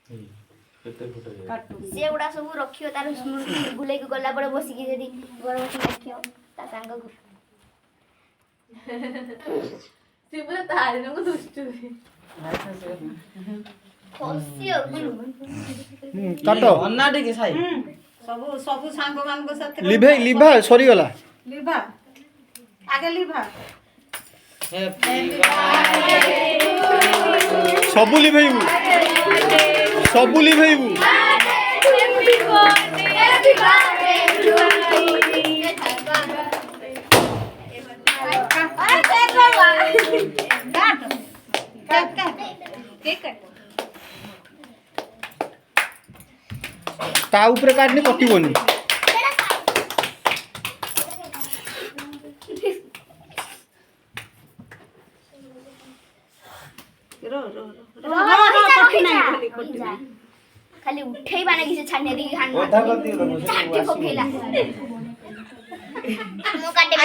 से गुड़ा सब रखियो तार स्मृति भूले के गला पड़े बसिकी जदी घर बसी रखियो ता संग को से पूरा तारे को दुष्ट खुशी हो काटो अन्ना ठीक साई सब सब सांग मान को साथ लिभा सरी गला लिभा आगे लिभा सबु लिभेबू सबु लिभेबू ता ऊपर काटने कटिबोनी खाली उठै बाना कि छान्ने दी खान ओधा कर दियो चाटी पकेला मो काटे